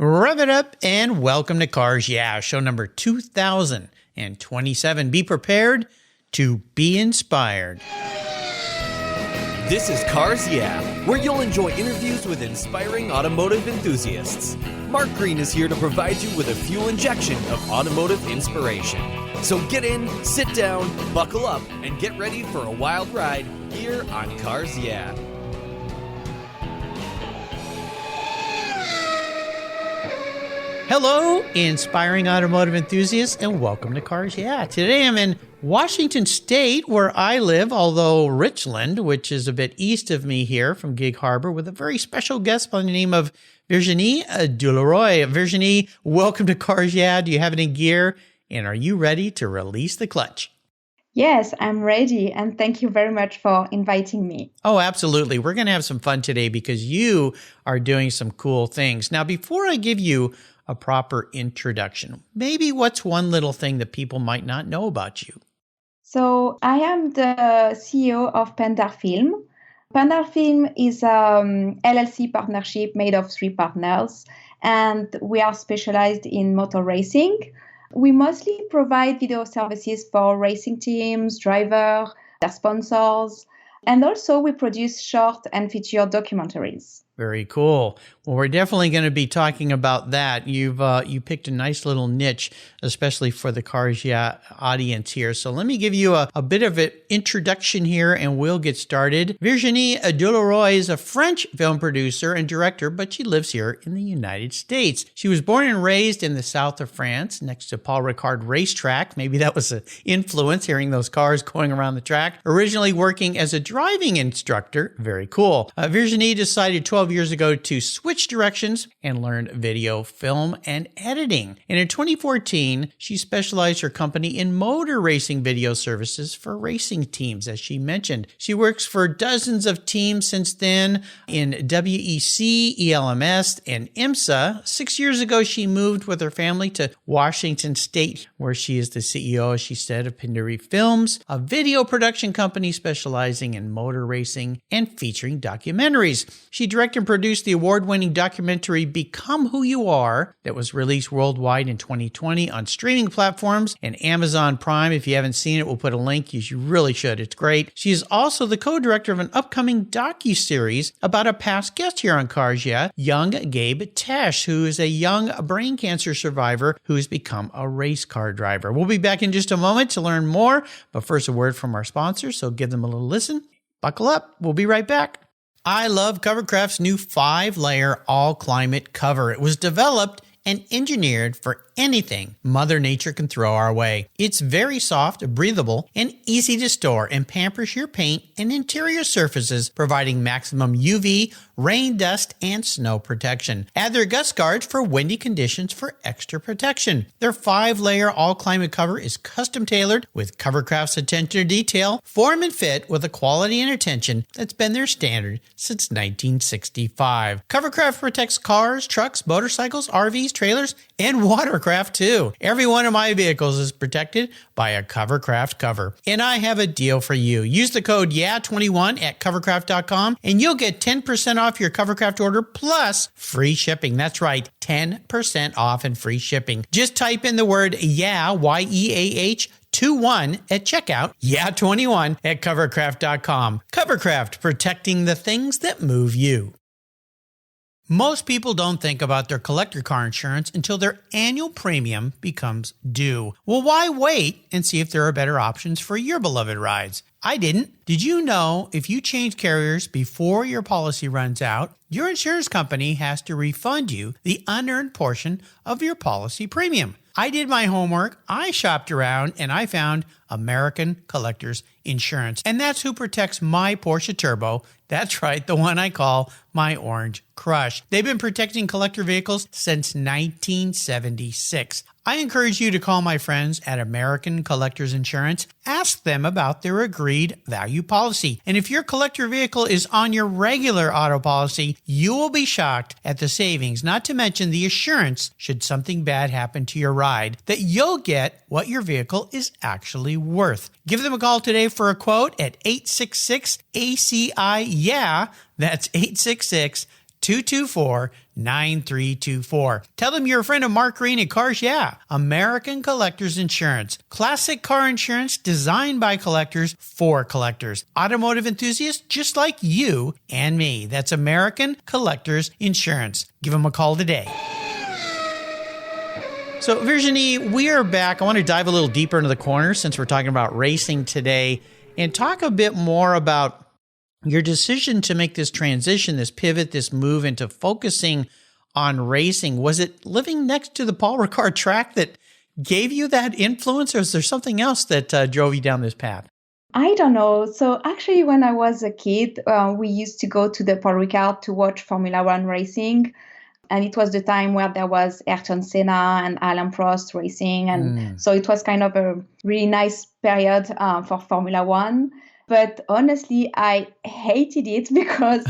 Rev it up and welcome to Cars Yeah, show number 2027. Be prepared to be inspired. This is Cars Yeah, where you'll enjoy interviews with inspiring automotive enthusiasts. Mark Green is here to provide you with a fuel injection of automotive inspiration. So get in, sit down, buckle up, and get ready for a wild ride here on Cars Yeah. Hello, inspiring automotive enthusiasts, and welcome to Cars Yeah. Today I'm in Washington State, where I live, although Richland, which is a bit east of me here from Gig Harbor, with a very special guest by the name of Virginie Dulauroy. Virginie, welcome to Cars Yeah. Do you have any gear, and are you ready to release the clutch? Yes, I'm ready, and thank you very much for inviting me. Oh, absolutely. We're going to have some fun today because you are doing some cool things. Now, before I give you a proper introduction, maybe what's one little thing that people might not know about you? So I am the CEO of Pandar Film. Pandar Film is an LLC partnership made of 3 partners, and we are specialized in motor racing. We mostly provide video services for racing teams, drivers, their sponsors, and also we produce short and feature documentaries. Very cool. Well, we're definitely going to be talking about that. You picked a nice little niche, especially for the Cars Yeah audience here. So let me give you a bit of an introduction here, and we'll get started. Virginie Dulauroy is a French film producer and director, but she lives here in the United States. She was born and raised in the south of France, next to Paul Ricard racetrack. Maybe that was an influence, hearing those cars going around the track. Originally working as a driving instructor. Very cool. Virginie decided 12 years ago to switch directions and learn video, film, and editing. And in 2014, she specialized her company in motor racing video services for racing teams, as she mentioned. She works for dozens of teams since then in WEC, ELMS, and IMSA. 6 years ago, she moved with her family to Washington State, where she is the CEO, as she said, of Pandari Films, a video production company specializing in motor racing and featuring documentaries. She directed and produced the award-winning documentary Become Who You Are that was released worldwide in 2020 on streaming platforms and Amazon Prime. If you haven't seen it, we'll put a link. You really should. It's great. She is also the co-director of an upcoming docuseries about a past guest here on Cars Yeah, young Gabe Tesh, who is a young brain cancer survivor who has become a race car driver. We'll be back in just a moment to learn more, but first a word from our sponsors, so give them a little listen. Buckle up. We'll be right back. I love Covercraft's new 5-layer all-climate cover. It was developed and engineered for anything Mother Nature can throw our way. It's very soft, breathable, and easy to store, and pampers your paint and interior surfaces, providing maximum UV, rain, dust, and snow protection. Add their gust guards for windy conditions for extra protection. Their 5-layer all-climate cover is custom-tailored with Covercraft's attention to detail, form and fit with a quality and attention that's been their standard since 1965. Covercraft protects cars, trucks, motorcycles, RVs, trailers, and watercraft too. Every one of my vehicles is protected by a Covercraft cover. And I have a deal for you. Use the code YEAH21 at covercraft.com and you'll get 10% off your Covercraft order plus free shipping. That's right, 10% off and free shipping. Just type in the word YEAH, Y-E-A-H, 21 at checkout, YEAH21 at covercraft.com. Covercraft, protecting the things that move you. Most people don't think about their collector car insurance until their annual premium becomes due. Well, why wait and see if there are better options for your beloved rides? I didn't. Did you know if you change carriers before your policy runs out, your insurance company has to refund you the unearned portion of your policy premium? I did my homework, I shopped around, and I found American Collectors Insurance. And that's who protects my Porsche Turbo. That's right, the one I call my Orange Crush. They've been protecting collector vehicles since 1976. I encourage you to call my friends at American Collectors Insurance. Ask them about their agreed value policy. And if your collector vehicle is on your regular auto policy, you will be shocked at the savings, not to mention the assurance, should something bad happen to your ride, that you'll get what your vehicle is actually worth. Give them a call today for a quote at 866-ACI-YEAH. That's 866 866-224-9324. Tell them you're a friend of Mark Green at Cars Yeah, American Collectors Insurance. Classic car insurance designed by collectors for collectors. Automotive enthusiasts just like you and me. That's American Collectors Insurance. Give them a call today. So, Virginie, we are back. I want to dive a little deeper into the corner since we're talking about racing today and talk a bit more about your decision to make this transition, this pivot, this move into focusing on racing. Was it living next to the Paul Ricard track that gave you that influence, or is there something else that drove you down this path? I don't know. So actually, when I was a kid, we used to go to the Paul Ricard to watch Formula One racing. And it was the time where there was Ayrton Senna and Alain Prost racing. And so it was kind of a really nice period for Formula One. But honestly, I hated it because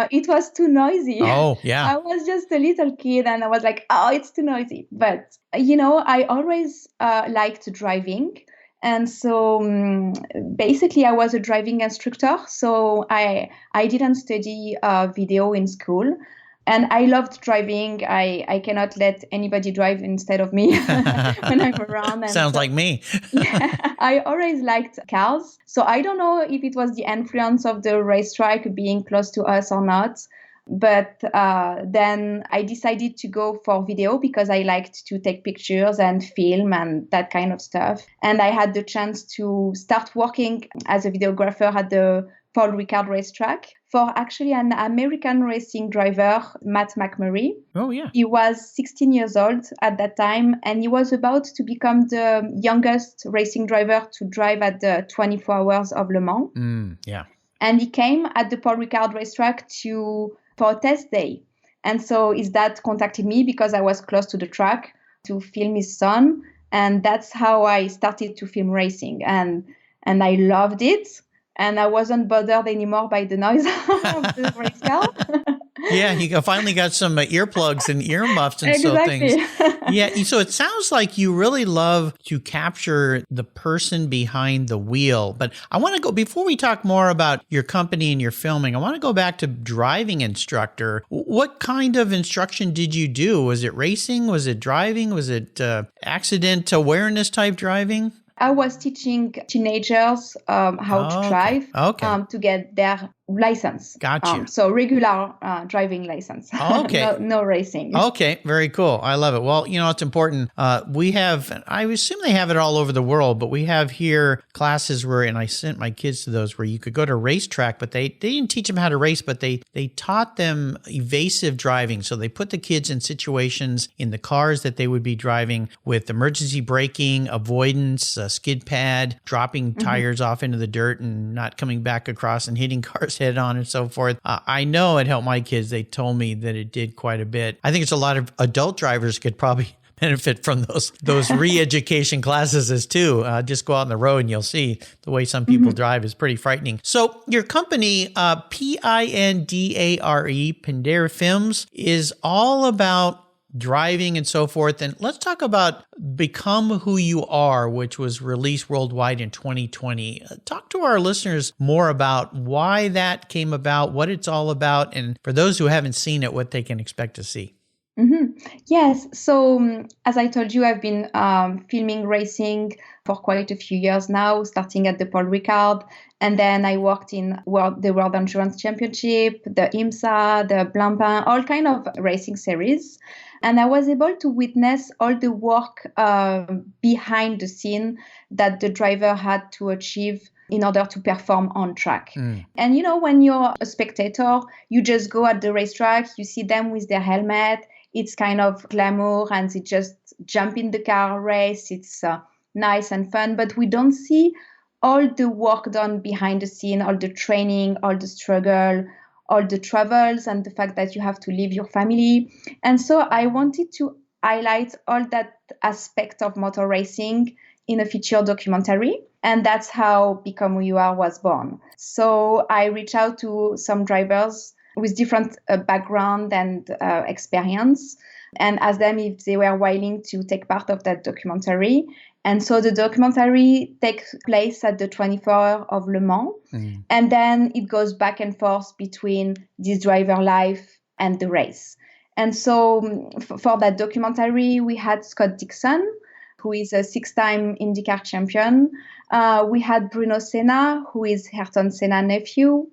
it was too noisy. Oh, yeah. I was just a little kid and I was like, oh, it's too noisy. But, I always liked driving. And so basically, I was a driving instructor. So I didn't study video in school. And I loved driving. I cannot let anybody drive instead of me when I'm around. And Sounds like me. Yeah, I always liked cars. So I don't know if it was the influence of the racetrack being close to us or not. But then I decided to go for video because I liked to take pictures and film and that kind of stuff. And I had the chance to start working as a videographer at the Paul Ricard racetrack for actually an American racing driver, Matt McMurray. Oh, yeah. He was 16 years old at that time, and he was about to become the youngest racing driver to drive at the 24 Hours of Le Mans. Yeah. And he came at the Paul Ricard racetrack for a test day. And so his dad contacted me because I was close to the track to film his son. And that's how I started to film racing. And I loved it. And I wasn't bothered anymore by the noise of the race car. Yeah, you finally got some earplugs and earmuffs and Exactly. so things. Yeah, so it sounds like you really love to capture the person behind the wheel. But I want to go, before we talk more about your company and your filming, I want to go back to driving instructor. What kind of instruction did you do? Was it racing? Was it driving? Was it accident awareness type driving? I was teaching teenagers how to drive to get their license. Got you. So regular driving license. Okay. No racing. Okay. Very cool. I love it. Well, it's important. We have, I assume they have it all over the world, but we have here classes where, and I sent my kids to those where you could go to a racetrack, but they didn't teach them how to race, but they taught them evasive driving. So they put the kids in situations in the cars that they would be driving with emergency braking, avoidance, skid pad, dropping tires off into the dirt and not coming back across and hitting cars head on and so forth. I know it helped my kids. They told me that it did quite a bit. I think it's a lot of adult drivers could probably benefit from those re-education classes as too. Just go out on the road and you'll see the way some people drive is pretty frightening. So your company, Pindare, Pindare Films, is all about driving and so forth. And let's talk about Become Who You Are, which was released worldwide in 2020. Talk to our listeners more about why that came about, what it's all about, and for those who haven't seen it, what they can expect to see. Yes. So as I told you, I've been filming racing for quite a few years now, starting at the Paul Ricard. And then I worked in the World Endurance Championship, the IMSA, the Blancpain, all kind of racing series. And I was able to witness all the work behind the scene that the driver had to achieve in order to perform on track. And when you're a spectator, you just go at the racetrack, you see them with their helmet. It's kind of glamour and they just jump in the car, race. It's nice and fun, but we don't see all the work done behind the scene, all the training, all the struggle, all the travels, and the fact that you have to leave your family. And so I wanted to highlight all that aspect of motor racing in a feature documentary. And that's how Become Who You Are was born. So I reached out to some drivers with different background and experience and asked them if they were willing to take part of that documentary. And so the documentary takes place at the 24 Hours of Le Mans. And then it goes back and forth between this driver life and the race. And so for that documentary, we had Scott Dixon, who is a 6-time IndyCar champion. We had Bruno Senna, who is Ayrton Senna's nephew.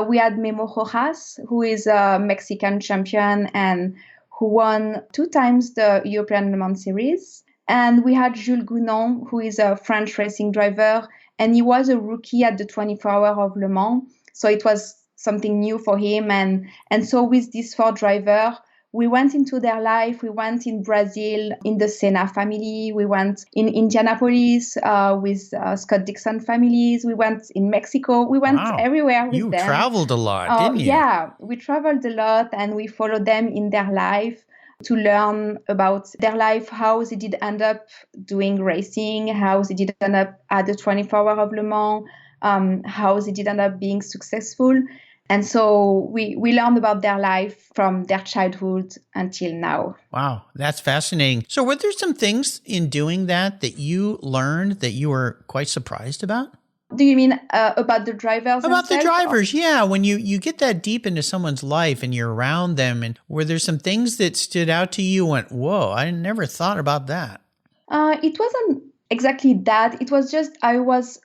We had Memo Rojas, who is a Mexican champion and who won 2 times the European Le Mans Series. And we had Jules Gounon, who is a French racing driver, and he was a rookie at the 24 Hours of Le Mans. So it was something new for him. And so with these 4 drivers, we went into their life. We went in Brazil, in the Senna family. We went in Indianapolis with Scott Dixon families. We went in Mexico. We went everywhere with them. You traveled a lot, didn't you? Yeah, we traveled a lot, and we followed them in their life to learn about their life, how they did end up doing racing, how they did end up at the 24 Hours of Le Mans, how they did end up being successful. And so we learned about their life from their childhood until now. Wow, that's fascinating. So were there some things in doing that you learned that you were quite surprised about? Do you mean about the drivers? About the drivers, yeah. When you get that deep into someone's life and you're around them, and were there some things that stood out to you and went, whoa, I never thought about that? It wasn't exactly that. It was just I was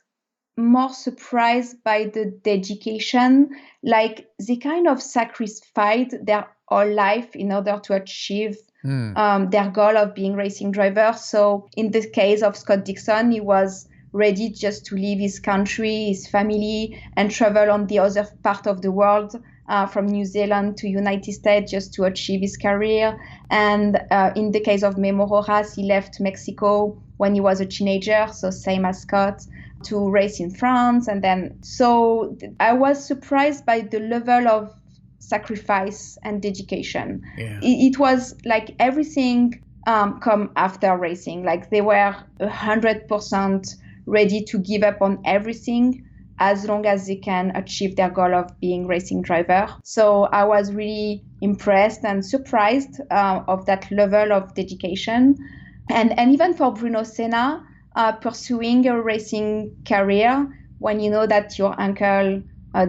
more surprised by the dedication. Like they kind of sacrificed their whole life in order to achieve their goal of being racing drivers. So in the case of Scott Dixon, he was ready just to leave his country, his family, and travel on the other part of the world, from New Zealand to United States, just to achieve his career. And in the case of Memo Rojas, he left Mexico when he was a teenager, so same as Scott, to race in France. And then, so I was surprised by the level of sacrifice and dedication. Yeah. It was like everything come after racing. Like they were 100% ready to give up on everything as long as they can achieve their goal of being racing driver. So I was really impressed and surprised of that level of dedication. And even for Bruno Senna, pursuing a racing career when you know that your uncle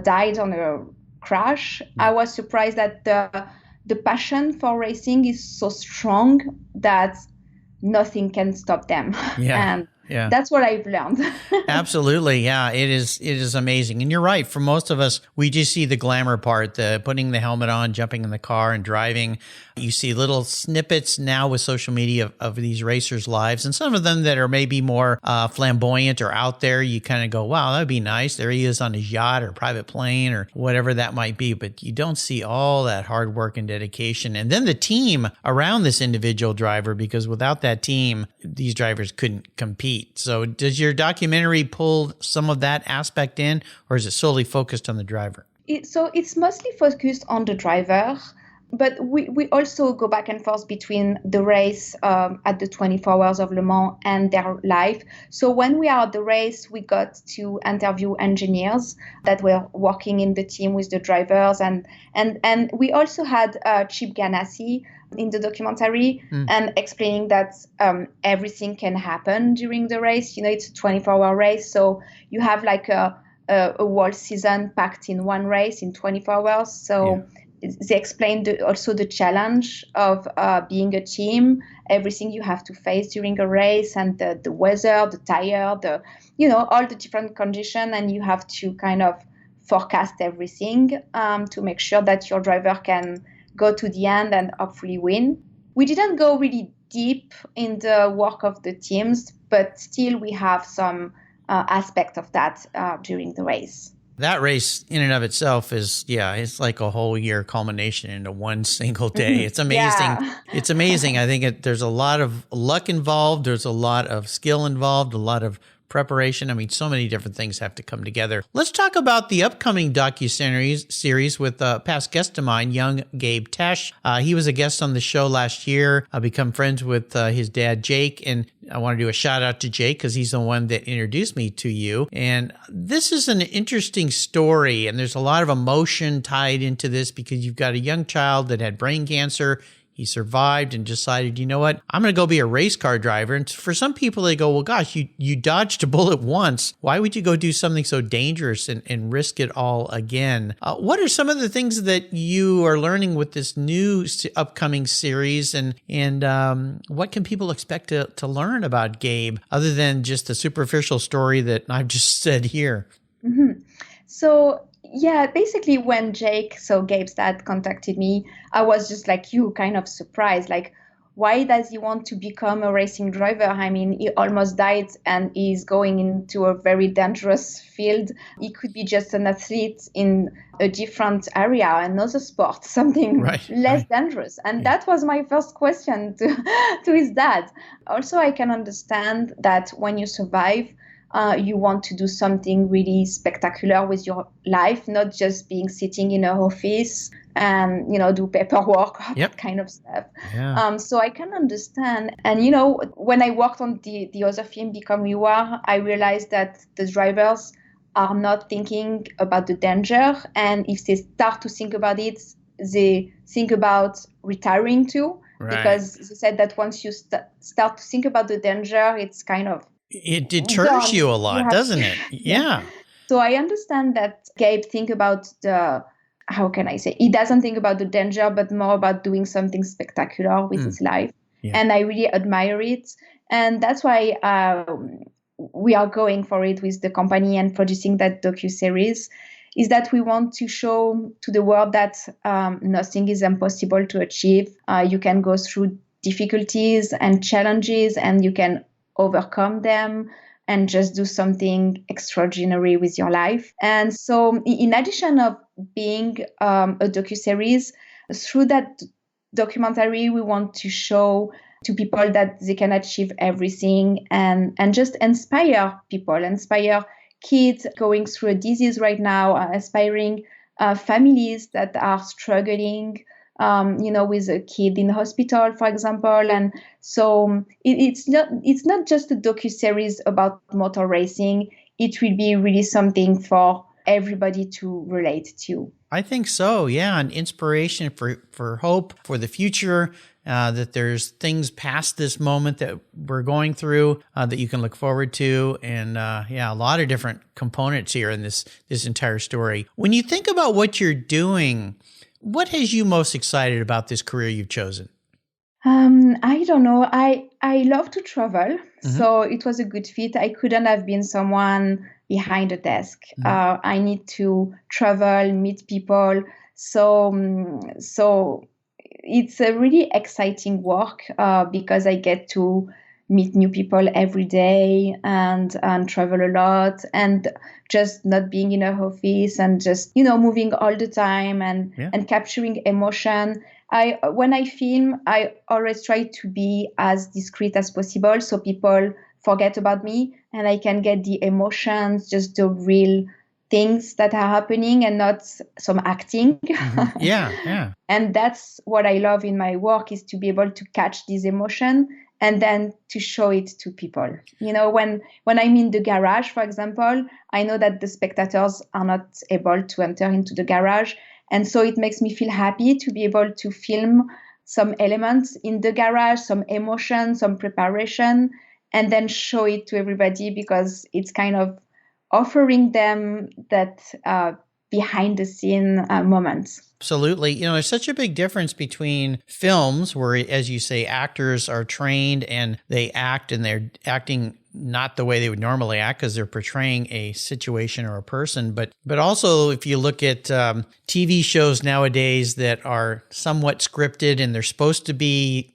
died on a crash, I was surprised that the passion for racing is so strong that nothing can stop them. Yeah. And yeah. That's what I've learned. Absolutely. Yeah, it is amazing. And you're right. For most of us, we just see the glamour part, the putting the helmet on, jumping in the car and driving. You see little snippets now with social media of these racers' lives. And some of them that are maybe more flamboyant or out there, you kind of go, wow, that'd be nice. There he is on his yacht or private plane or whatever that might be. But you don't see all that hard work and dedication. And then the team around this individual driver, because without that team, these drivers couldn't compete. So does your documentary pull some of that aspect in, or is it solely focused on the driver? So it's mostly focused on the driver, but we also go back and forth between the race at the 24 Hours of Le Mans and their life. So when we are at the race, we got to interview engineers that were working in the team with the drivers. And we also had Chip Ganassi in the documentary and explaining that everything can happen during the race. You know, it's a 24-hour race, so you have like a whole season packed in one race in 24 hours. So they explained also the challenge of being a team, everything you have to face during a race, and the weather, the tire, all the different conditions, and you have to kind of forecast everything to make sure that your driver can go to the end and hopefully win. We didn't go really deep in the work of the teams, but still we have some aspect of that during the race. That race in and of itself is, it's like a whole year culmination into one single day. It's amazing. Yeah. It's amazing. I think there's a lot of luck involved. There's a lot of skill involved, a lot of preparation. I mean, so many different things have to come together. Let's talk about the upcoming docuseries with a past guest of mine, young Gabe Tesh. He was a guest on the show last year. I become friends with his dad, Jake, and I want to do a shout out to Jake because he's the one that introduced me to you. And this is an interesting story, and there's a lot of emotion tied into this because you've got a young child that had brain cancer. he survived and decided, you know what, I'm going to go be a race car driver. And for some people, they go, well, gosh, you dodged a bullet once. Why would you go do something so dangerous and risk it all again? What are some of the things that you are learning with this new upcoming series, and what can people expect to learn about Gabe other than just the superficial story that I've just said here? Mm-hmm. So, yeah, basically when Gabe's dad contacted me, I was just like you, kind of surprised. Like, why does he want to become a racing driver? I mean, he almost died and he's going into a very dangerous field. He could be just an athlete in a different area, another sport, something less dangerous. And that was my first question to his dad. Also, I can understand that when you survive, you want to do something really spectacular with your life, not just being sitting in an office and, do paperwork, that kind of stuff. Yeah. So I can understand. And, when I worked on the other film, Become You Are, I realized that the drivers are not thinking about the danger. And if they start to think about it, they think about retiring too. Right. Because they said that once you start to think about the danger, it's kind of it deters you a lot, doesn't it? Yeah. So I understand that Gabe think about he doesn't think about the danger, but more about doing something spectacular with his life. Yeah. And I really admire it. And that's why we are going for it with the company and producing that docuseries, is that we want to show to the world that nothing is impossible to achieve. You can go through difficulties and challenges and you can overcome them and just do something extraordinary with your life. And so in addition of being a docuseries, through that documentary, we want to show to people that they can achieve everything and just inspire people, inspire kids going through a disease right now, inspiring families that are struggling with a kid in hospital, for example. And so it's not just a docuseries about motor racing. It will be really something for everybody to relate to. I think so, yeah. An inspiration for hope for the future, that there's things past this moment that we're going through that you can look forward to. And a lot of different components here in this entire story. When you think about what you're doing, what has you most excited about this career you've chosen? I don't know. I love to travel, so it was a good fit. I couldn't have been someone behind a desk. I need to travel, meet people. So it's a really exciting work because I get to meet new people every day and travel a lot and just not being in a office and just, moving all the time and capturing emotion. When I film, I always try to be as discreet as possible so people forget about me and I can get the emotions, just the real things that are happening and not some acting. Yeah. And that's what I love in my work, is to be able to catch this emotion and then to show it to people. When I'm in the garage, for example, I know that the spectators are not able to enter into the garage. And so it makes me feel happy to be able to film some elements in the garage, some emotion, some preparation, and then show it to everybody because it's kind of offering them that behind the scene moments. Absolutely. There's such a big difference between films where, as you say, actors are trained and they act and they're acting not the way they would normally act because they're portraying a situation or a person. But also, if you look at TV shows nowadays that are somewhat scripted and they're supposed to be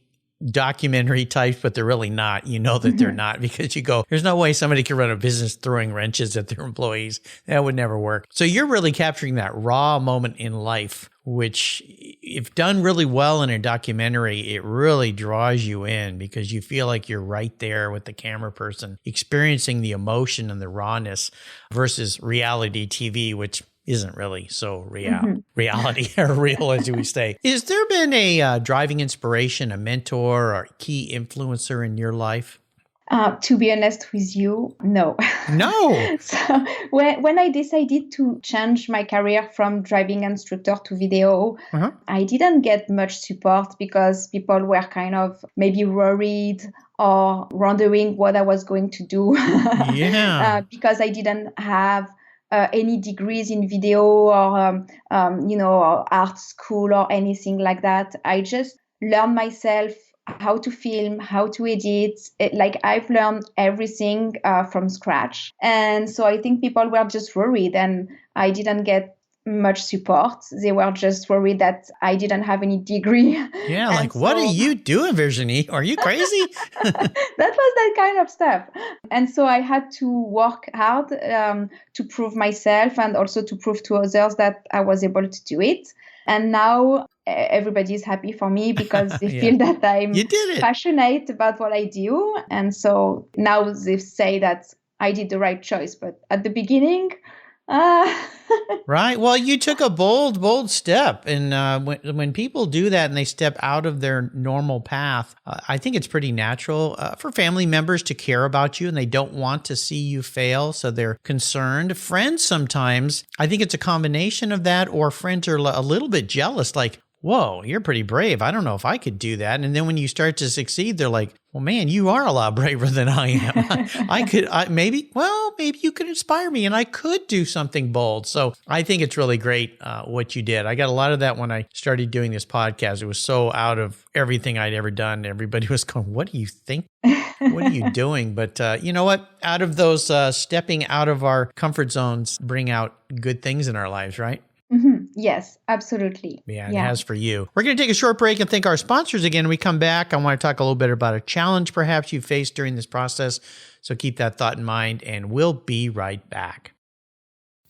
documentary types, but they're really not. You know that they're not, because you go, there's no way somebody can run a business throwing wrenches at their employees. That would never work. So you're really capturing that raw moment in life, which, if done really well in a documentary, it really draws you in because you feel like you're right there with the camera person, experiencing the emotion and the rawness, versus reality TV, which isn't really so reality or real, as we say. Has there been a driving inspiration, a mentor or key influencer in your life? To be honest with you, no. No. So when I decided to change my career from driving instructor to video, Uh-huh. I didn't get much support because people were kind of maybe worried or wondering what I was going to do. Yeah. Because I didn't have any degrees in video or or art school or anything like that. I just learned myself how to film, how to edit. Like I've learned everything from scratch. And so I think people were just worried and I didn't get much support. They were just worried that I didn't have any degree. Yeah. And Like, what are so you doing, Virginie? Are you crazy? that was that kind of stuff. And so I had to work hard to prove myself and also to prove to others that I was able to do it. And now everybody is happy for me because they Yeah. feel that I'm You did it. passionate about what I do. And so now they say that I did the right choice. But at the beginning, Right. Well, you took a bold step. And when people do that and they step out of their normal path, I think it's pretty natural for family members to care about you and they don't want to see you fail. So they're concerned. Friends sometimes, I think it's a combination of that, or friends are a little bit jealous, like, whoa, you're pretty brave. I don't know if I could do that. And then when you start to succeed, they're like, well, man, you are a lot braver than I am. Maybe you could inspire me and I could do something bold. So I think it's really great what you did. I got a lot of that when I started doing this podcast. It was so out of everything I'd ever done. Everybody was going, what do you think? What are you doing? But you know what? Out of those stepping out of our comfort zones, bring out good things in our lives, right? Mm-hmm. Yes, absolutely. Yeah, it has for you. We're going to take a short break and thank our sponsors again. When we come back, I want to talk a little bit about a challenge perhaps you faced during this process. So keep that thought in mind, and we'll be right back.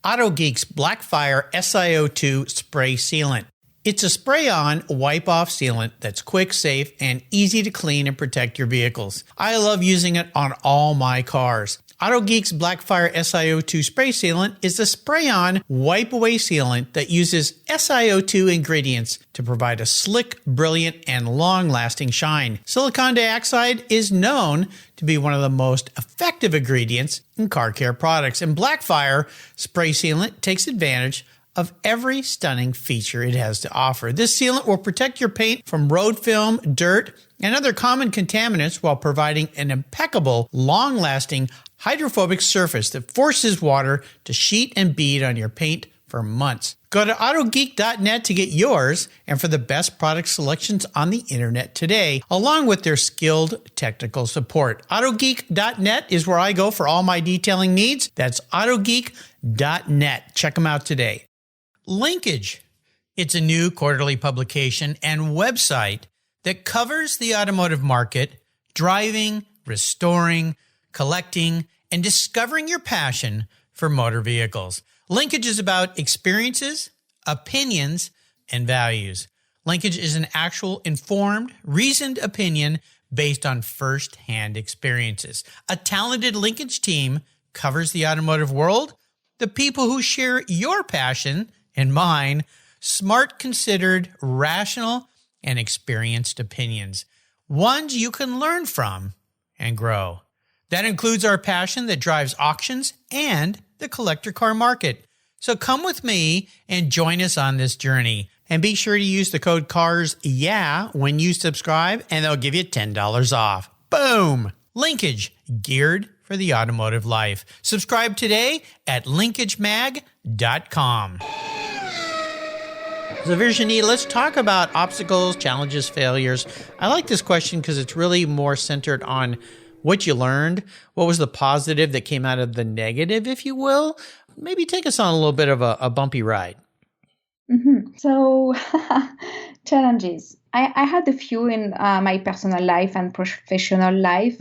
AutoGeek's Blackfire SiO2 Spray Sealant. It's a spray-on, wipe-off sealant that's quick, safe, and easy to clean and protect your vehicles. I love using it on all my cars. AutoGeek's Blackfire SiO2 Spray Sealant is a spray-on, wipe-away sealant that uses SiO2 ingredients to provide a slick, brilliant, and long-lasting shine. Silicon dioxide is known to be one of the most effective ingredients in car care products, and Blackfire Spray Sealant takes advantage of every stunning feature it has to offer. This sealant will protect your paint from road film, dirt, and other common contaminants while providing an impeccable, long-lasting, hydrophobic surface that forces water to sheet and bead on your paint for months. Go to autogeek.net to get yours and for the best product selections on the internet today, along with their skilled technical support. Autogeek.net is where I go for all my detailing needs. That's autogeek.net. Check them out today. Linkage. It's a new quarterly publication and website that covers the automotive market, driving, restoring, collecting, and discovering your passion for motor vehicles. Linkage is about experiences, opinions, and values. Linkage is an actual informed, reasoned opinion based on first-hand experiences. A talented linkage team covers the automotive world, the people who share your passion and mine, smart, considered, rational, and experienced opinions, ones you can learn from and grow. That includes our passion that drives auctions and the collector car market. So come with me and join us on this journey. And be sure to use the code CARSYEAH when you subscribe, and they'll give you $10 off. Boom! Linkage, geared for the automotive life. Subscribe today at linkagemag.com. So Virginie, let's talk about obstacles, challenges, failures. I like this question because it's really more centered on what you learned. What was the positive that came out of the negative, if you will? Maybe take us on a little bit of a bumpy ride. Mm-hmm. So challenges. I had a few in my personal life and professional life.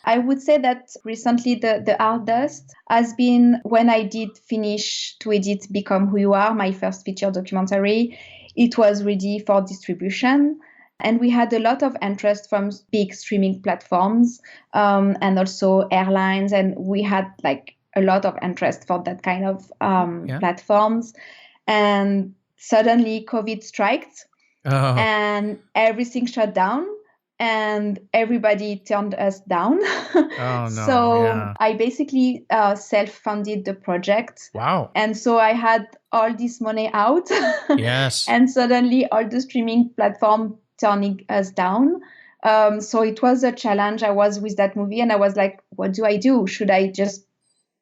I would say that recently the hardest has been when I did finish to edit Become Who You Are, my first feature documentary. It was ready for distribution. And we had a lot of interest from big streaming platforms and also airlines. And we had like a lot of interest for that kind of platforms. And suddenly COVID struck and everything shut down. and everybody turned us down. Oh, no. So Yeah. I basically self-funded the project. Wow. And so I had all this money out. Yes. And suddenly all the streaming platform turning us down. So it was a challenge. I was with that movie and I was like, what do I do? Should I just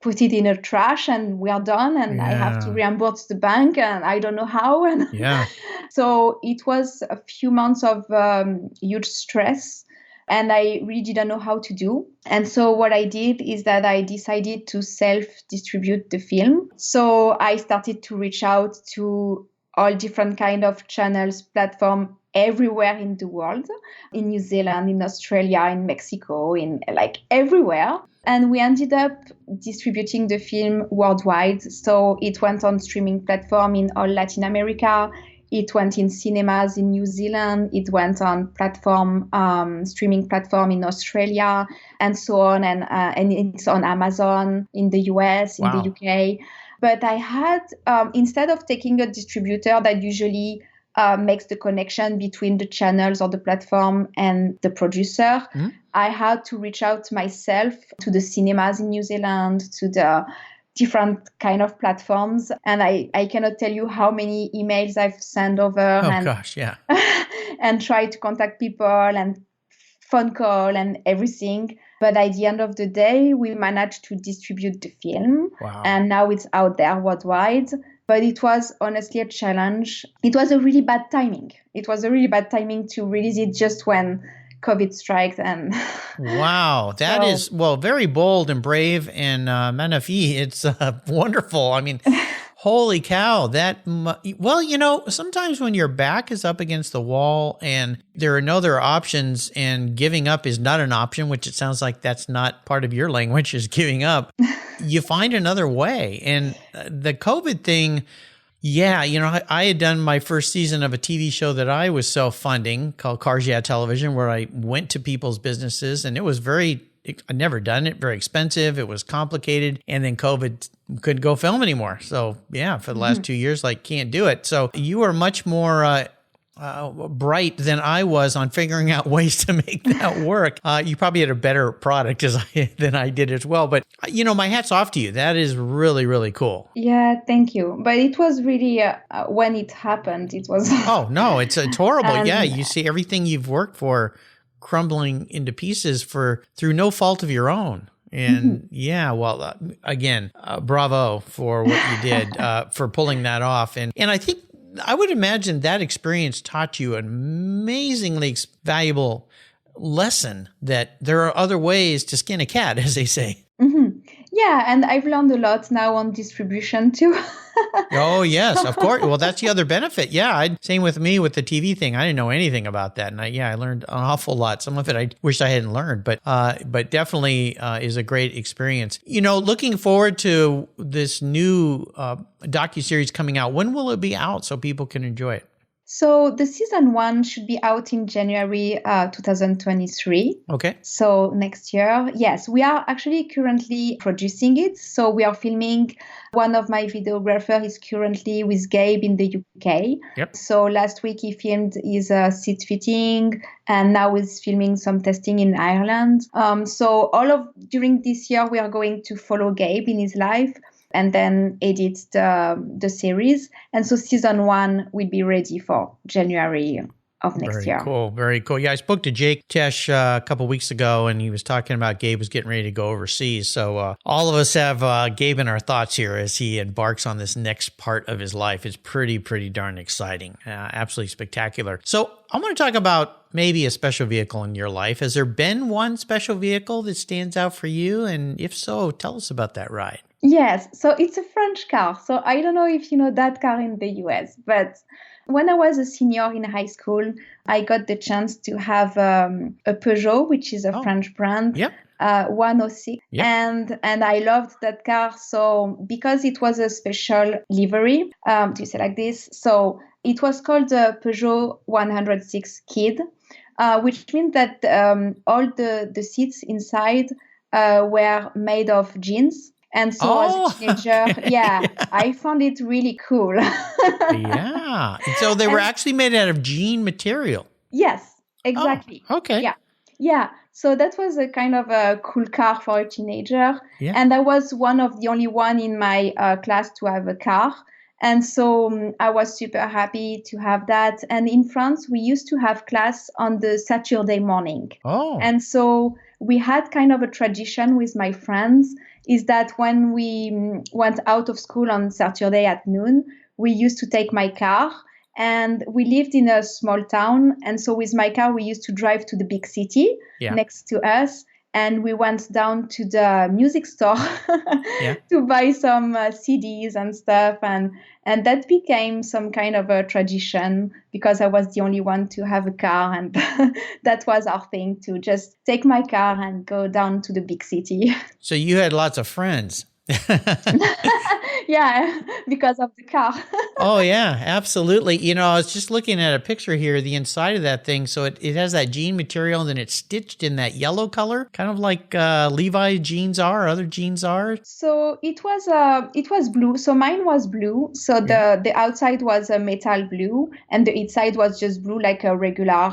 put it in a trash and we are done and I have to reimburse the bank and I don't know how? And Yeah. So it was a few months of huge stress and I really didn't know how to do. And so what I did is that I decided to self-distribute the film. So I started to reach out to all different kind of channels, platform everywhere in the world, in New Zealand, in Australia, in Mexico, in like everywhere. And we ended up distributing the film worldwide. So it went on streaming platform in all Latin America. It went in cinemas in New Zealand. It went on streaming platform in Australia, and so on. And it's on Amazon in the US, in the UK. But I had, instead of taking a distributor that usually makes the connection between the channels or the platform and the producer, I had to reach out myself to the cinemas in New Zealand, to the different kind of platforms. And I cannot tell you how many emails I've sent over and try to contact people and phone call and everything. But at the end of the day, we managed to distribute the film. Wow. And now it's out there worldwide. But it was honestly a challenge. It was a really bad timing. It was a really bad timing to release it just when COVID struck. And wow, that is, well, very bold and brave and magnifique. It's wonderful. I mean, holy cow, well, you know, sometimes when your back is up against the wall and there are no other options and giving up is not an option, which it sounds like that's not part of your language, is giving up, you find another way. And the COVID thing, yeah, you know, I had done my first season of a TV show that I was self-funding called Cars Yeah Television, where I went to people's businesses, and it was I'd never done it, very expensive. It was complicated. And then COVID couldn't go film anymore. So yeah, for the last 2 years, like can't do it. So you are much more bright than I was on figuring out ways to make that work. You probably had a better product than I did as well. But, you know, my hat's off to you. That is really, really cool. Yeah, thank you. But it was really, when it happened, it was... Oh, no, it's horrible. Yeah, you see everything you've worked for crumbling into pieces through no fault of your own. And yeah, well, again, bravo for what you did, for pulling that off. And I think, I would imagine that experience taught you an amazingly valuable lesson that there are other ways to skin a cat, as they say. Yeah, and I've learned a lot now on distribution too. Oh, yes, of course. Well, that's the other benefit. Yeah, same with me with the TV thing. I didn't know anything about that. And I learned an awful lot. Some of it I wish I hadn't learned, but definitely is a great experience. You know, looking forward to this new docuseries coming out. When will it be out so people can enjoy it? So the season 1 should be out in January 2023. Okay. So next year. Yes, we are actually currently producing it. So we are filming. One of my videographers is currently with Gabe in the UK. Yep. So last week he filmed his seat fitting, and now he's filming some testing in Ireland. So during this year, we are going to follow Gabe in his life and then edit the series. And so season 1 will be ready for January of next year. Very cool. Yeah, I spoke to Jake Tesh a couple of weeks ago, and he was talking about Gabe was getting ready to go overseas. So all of us have Gabe in our thoughts here as he embarks on this next part of his life. It's pretty darn exciting. Absolutely spectacular. So I want to talk about maybe a special vehicle in your life. Has there been one special vehicle that stands out for you? And if so, tell us about that ride. Yes, so it's a French car. So I don't know if you know that car in the US, but when I was a senior in high school, I got the chance to have a Peugeot, which is a French brand, 106. Yep. And I loved that car. So because it was a special livery, to say like this, so it was called the Peugeot 106 Kid, which means that all the seats inside were made of jeans. And so as a teenager, I found it really cool. Yeah. And so they were actually made out of jean material. Yes. exactly. Oh, okay. Yeah. Yeah. So that was a kind of a cool car for a teenager. Yeah. And I was one of the only one in my class to have a car. And so I was super happy to have that. And in France, we used to have class on the Saturday morning. Oh. And so we had kind of a tradition with my friends is that when we went out of school on Saturday at noon, we used to take my car. And we lived in a small town. And so with my car, we used to drive to the big city next to us. And we went down to the music store to buy some CDs and stuff. And that became some kind of a tradition because I was the only one to have a car. And that was our thing, to just take my car and go down to the big city. So you had lots of friends. Yeah, because of the car. Oh, yeah, absolutely. You know, I was just looking at a picture here, the inside of that thing. So it has that jean material and then it's stitched in that yellow color, kind of like Levi jeans are, other jeans are. So it was blue. So mine was blue. So the outside was a metal blue and the inside was just blue, like a regular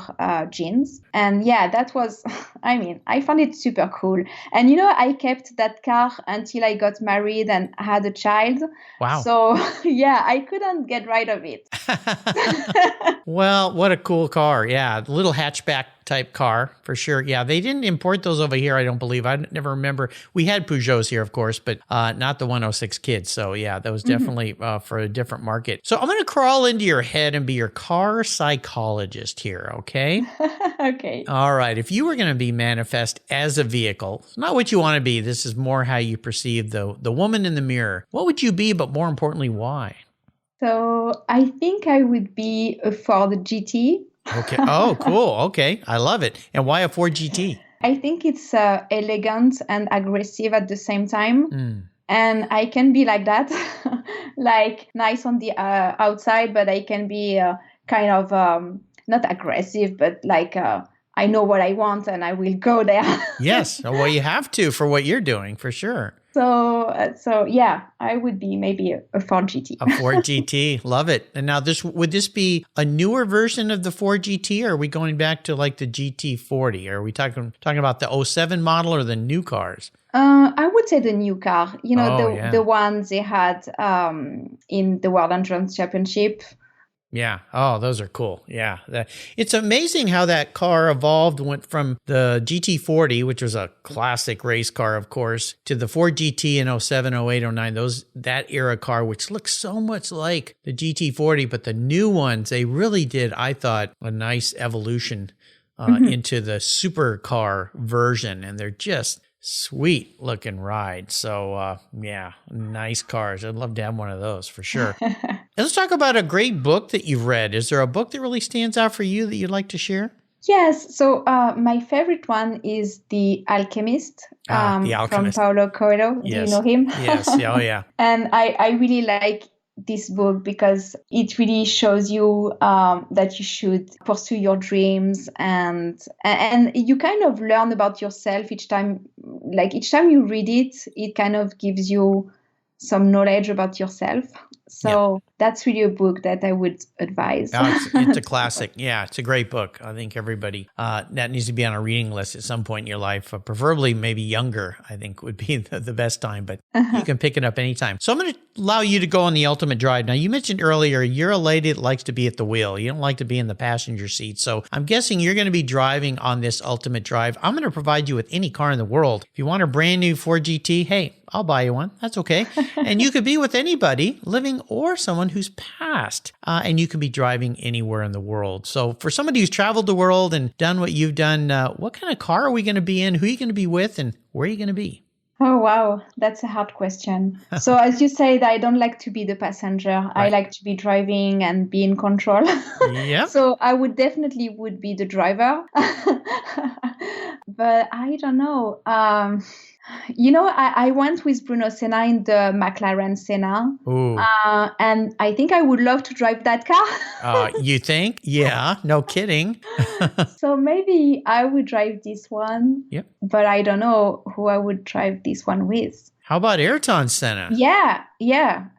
jeans. And yeah, that was, I mean, I found it super cool. And, you know, I kept that car until I got married and had a child. Wow. So yeah, I couldn't get rid of it. Well, what a cool car. Yeah. Little hatchback type car for sure. Yeah. They didn't import those over here, I don't believe. I never remember. We had Peugeots here, of course, but not the 106 kids. So yeah, that was definitely for a different market. So I'm going to crawl into your head and be your car psychologist here. Okay. Okay. All right. If you were going to be manifest as a vehicle, it's not what you want to be. This is more how you perceive the woman in the mirror. What would you be, but more importantly, why? So I think I would be a Ford GT. Okay. Oh, cool. Okay. I love it. And why a Ford GT? I think it's elegant and aggressive at the same time. And I can be like that, like nice on the outside, but I can be kind of not aggressive, but like I know what I want and I will go there. Yes. Well, you have to for what you're doing, for sure. So yeah, I would be maybe a Ford GT. A Ford GT. Love it. And now would this be a newer version of the Ford GT, or are we going back to like the GT40? Are we talking about the 07 model or the new cars? I would say the new car, you know, the ones they had in the World Endurance Championship. Yeah. Oh, those are cool. Yeah. It's amazing how that car evolved, went from the GT40, which was a classic race car, of course, to the Ford GT in 07, 08, 09, that era car, which looks so much like the GT40, but the new ones, they really did, I thought, a nice evolution into the supercar version. And they're just sweet looking ride. So yeah, nice cars. I'd love to have one of those for sure. Let's talk about a great book that you've read. Is there a book that really stands out for you that you'd like to share? Yes. So my favorite one is The Alchemist, The Alchemist. from Paulo Coelho. Yes. Do you know him? Yes. Oh, yeah. And I really like this book because it really shows you that you should pursue your dreams and you kind of learn about yourself each time. Like each time you read it, it kind of gives you some knowledge about yourself. So that's really a book that I would advise. It's a classic. Yeah, it's a great book. I think everybody, that needs to be on a reading list at some point in your life, preferably maybe younger, I think would be the best time, but you can pick it up anytime. So I'm going to allow you to go on the ultimate drive. Now, you mentioned earlier, you're a lady that likes to be at the wheel. You don't like to be in the passenger seat. So I'm guessing you're going to be driving on this ultimate drive. I'm going to provide you with any car in the world. If you want a brand new Ford GT, hey, I'll buy you one. That's okay. And you could be with anybody, living or someone who's passed. And you can be driving anywhere in the world. So for somebody who's traveled the world and done what you've done, what kind of car are we going to be in? Who are you going to be with? And where are you going to be? Oh, wow. That's a hard question. So as you said, I don't like to be the passenger. Right. I like to be driving and be in control. Yeah. So I would be the driver. But I don't know. You know, I went with Bruno Senna in the McLaren Senna. And I think I would love to drive that car. You think? Yeah, no kidding. So maybe I would drive this one. Yep. But I don't know who I would drive this one with. How about Ayrton Senna? Yeah.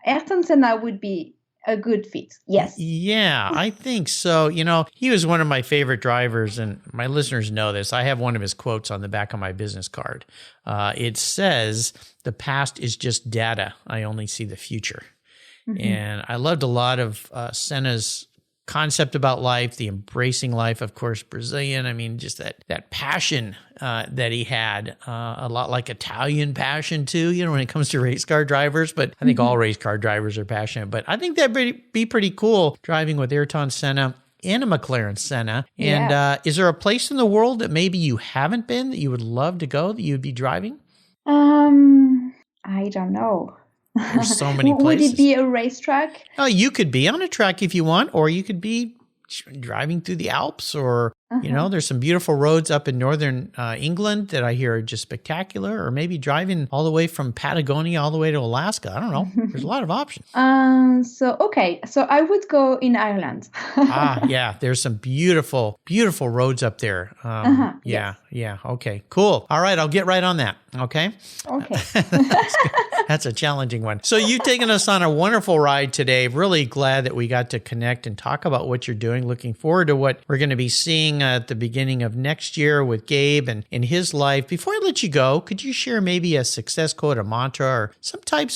Ayrton Senna would be a good fit. Yes. Yeah, I think so. He was one of my favorite drivers, and my listeners know this. I have one of his quotes on the back of my business card. It says, "The past is just data. I only see the future." Mm-hmm. And I loved a lot of Senna's concept about life, the embracing life, of course, Brazilian. I mean, just that passion that he had, a lot like Italian passion too, when it comes to race car drivers. But I think all race car drivers are passionate. But I think that'd be pretty cool, driving with Ayrton Senna and a McLaren Senna. And is there a place in the world that maybe you haven't been that you would love to go, that you'd be driving? I don't know. There's so many places. Would it be a racetrack? Oh, you could be on a track if you want, or you could be driving through the Alps, or, there's some beautiful roads up in northern England that I hear are just spectacular, or maybe driving all the way from Patagonia all the way to Alaska. I don't know. There's a lot of options. So I would go in Ireland. Yeah. There's some beautiful, beautiful roads up there. Yeah. Okay, cool. All right. I'll get right on that. Okay. That's a challenging one. So you've taken us on a wonderful ride today. Really glad that we got to connect and talk about what you're doing. Looking forward to what we're going to be seeing at the beginning of next year with Gabe and in his life. Before I let you go, could you share maybe a success quote, a mantra, or some type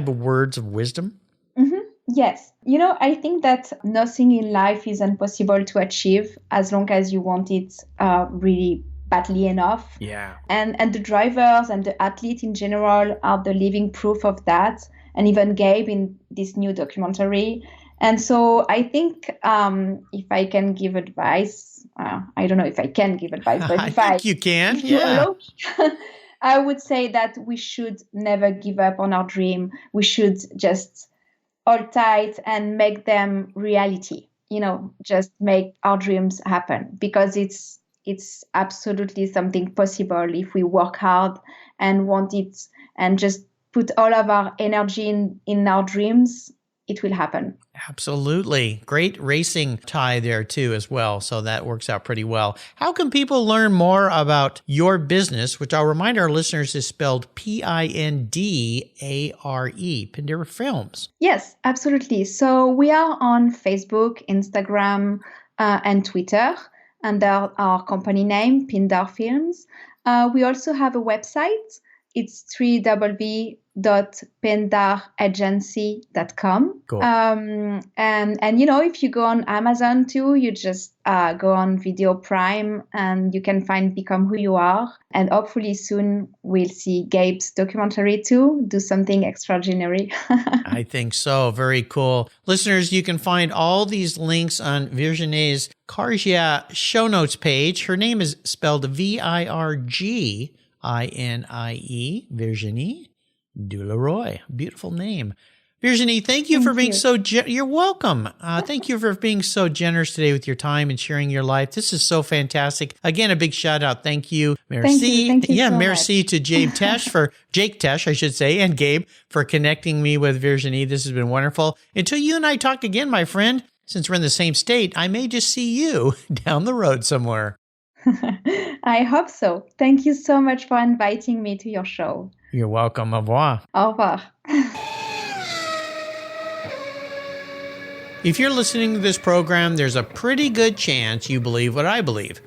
of words of wisdom? Mm-hmm. Yes. I think that nothing in life is impossible to achieve as long as you want it really badly enough. Yeah. And the drivers and the athletes in general are the living proof of that. And even Gabe in this new documentary. And so I think if I can give advice, I don't know if I can give advice, but I think you can. I would say that we should never give up on our dream. We should just hold tight and make them reality. Just make our dreams happen, because it's absolutely something possible if we work hard and want it and just put all of our energy in our dreams. It will happen. Absolutely. Great racing tie there too as well. So that works out pretty well. How can people learn more about your business, which I'll remind our listeners is spelled Pindare, Pindare Films? Yes, absolutely. So we are on Facebook, Instagram, and Twitter under our company name, Pindare Films. We also have a website. It's www.pendareagency.com. Cool. And if you go on Amazon too, you just go on Video Prime and you can find Become Who You Are. And hopefully soon we'll see Gabe's documentary too, do something extraordinary. I think so. Very cool. Listeners, you can find all these links on Virginie's Cars Yeah show notes page. Her name is spelled Virginie, Virginie Dulauroy. Beautiful name. Virginie, thank you for being so you're welcome. Thank you for being so generous today with your time and sharing your life. This is so fantastic. Again, a big shout out. Thank you. Merci. Thank you so merci much. To Jake Tesh, I should say, and Gabe for connecting me with Virginie. This has been wonderful. Until you and I talk again, my friend, since we're in the same state, I may just see you down the road somewhere. I hope so. Thank you so much for inviting me to your show. You're welcome. Au revoir. Au revoir. If you're listening to this program, there's a pretty good chance you believe what I believe,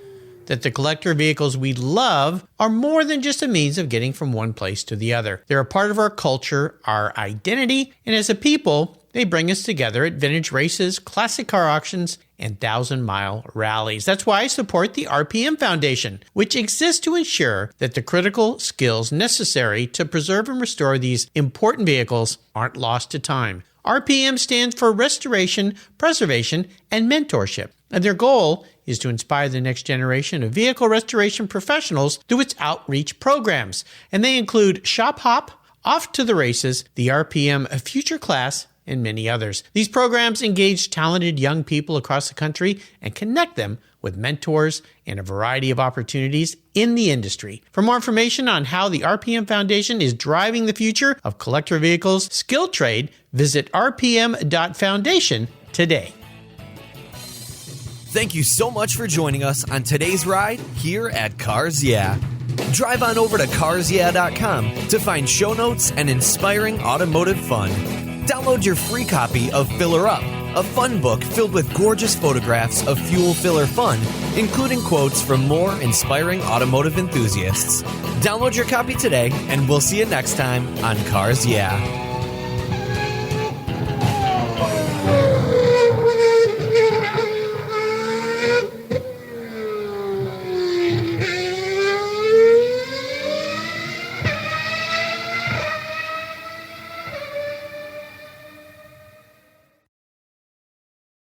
that the collector vehicles we love are more than just a means of getting from one place to the other. They're a part of our culture, our identity, and as a people, they bring us together at vintage races, classic car auctions, and 1,000-mile rallies. That's why I support the RPM Foundation, which exists to ensure that the critical skills necessary to preserve and restore these important vehicles aren't lost to time. RPM stands for Restoration, Preservation, and Mentorship, and their goal is to inspire the next generation of vehicle restoration professionals through its outreach programs. And they include Shop Hop, Off to the Races, the RPM Future Class, and many others. These programs engage talented young people across the country and connect them with mentors and a variety of opportunities in the industry. For more information on how the RPM Foundation is driving the future of collector vehicles skill trade, visit rpm.foundation today. Thank you so much for joining us on today's ride here at Cars Yeah. Drive on over to carsyeah.com to find show notes and inspiring automotive fun. Download your free copy of Filler Up, a fun book filled with gorgeous photographs of fuel filler fun, including quotes from more inspiring automotive enthusiasts. Download your copy today, and we'll see you next time on Cars Yeah!